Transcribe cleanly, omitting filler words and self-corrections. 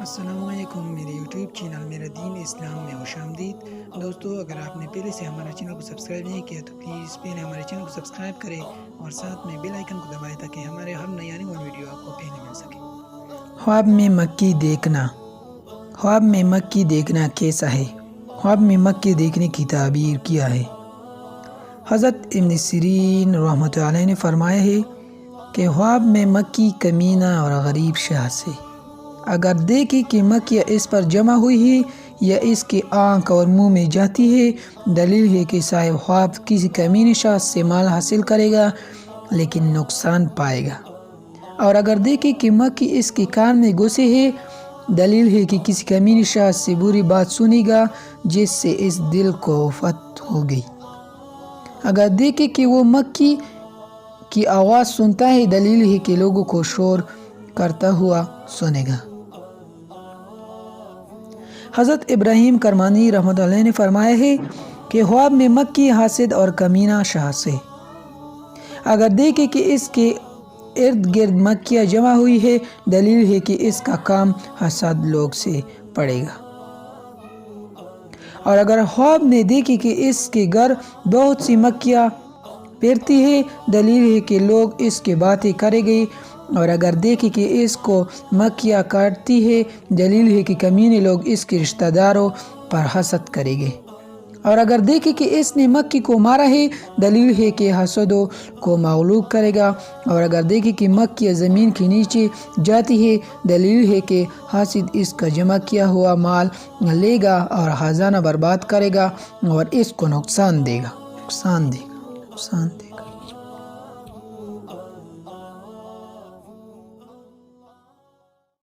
السلام علیکم، میرے یوٹیوب چینل میرا دین اسلام میں خوش آمدید۔ دوستو، اگر آپ نے پہلے سے ہمارے چینل کو سبسکرائب نہیں کیا تو پلیز پہلے ہمارے چینل کو سبسکرائب کریں اور ساتھ میں بیل آئیکن کو دبائیں تاکہ ہمارے ہر نئی آنے والی ویڈیو آپ کو پہلے مل سکے۔ خواب میں مکی دیکھنا۔ خواب میں مکی دیکھنا کیسا ہے؟ خواب میں مکی دیکھنے کی تعبیر کیا ہے؟ حضرت ابن سیرین رحمۃ اللہ علیہ نے فرمایا ہے کہ خواب میں مکی کمینہ اور غریب شخص ہے۔ اگر دیکھے کہ مکھیاں اس پر جمع ہوئی ہے یا اس کے آنکھ اور منہ میں جاتی ہے، دلیل ہے کہ صاحب خواب کسی کمینے شخص سے مال حاصل کرے گا لیکن نقصان پائے گا۔ اور اگر دیکھے کہ مکھی اس کے کان میں گھسے ہے، دلیل ہے کہ کسی کمینے شخص سے بری بات سنے گا جس سے اس دل کو آفت ہوگی۔ اگر دیکھے کہ وہ مکھی کی آواز سنتا ہے، دلیل ہے کہ لوگوں کو شور کرتا ہوا سنے گا۔ حضرت ابراہیم کرمانی رحمۃ اللہ علیہ نے فرمایا ہے کہ خواب میں مکھی حاسد اور کمینہ شخص ہے۔ اگر دیکھے کہ اس کے ارد گرد مکھیاں جمع ہوئی ہے، دلیل ہے کہ اس کا کام حسد لوگ سے پڑے گا۔ اور اگر خواب میں دیکھے کہ اس کے گھر بہت سی مکھیاں پھرتی ہے، دلیل ہے کہ لوگ اس کی باتیں کریں گے۔ اور اگر دیکھے کہ اس کو مکھیاں کاٹتی ہے، دلیل ہے کہ کمینے لوگ اس کے رشتہ داروں پر حسد کریں گے۔ اور اگر دیکھے کہ اس نے مکھی کو مارا ہے، دلیل ہے کہ حسدوں کو مغلوب کرے گا۔ اور اگر دیکھے کہ مکھیاں زمین کے نیچے جاتی ہے، دلیل ہے کہ حاسد اس کا جمع کیا ہوا مال لے گا اور خزانہ برباد کرے گا اور اس کو نقصان دے گا۔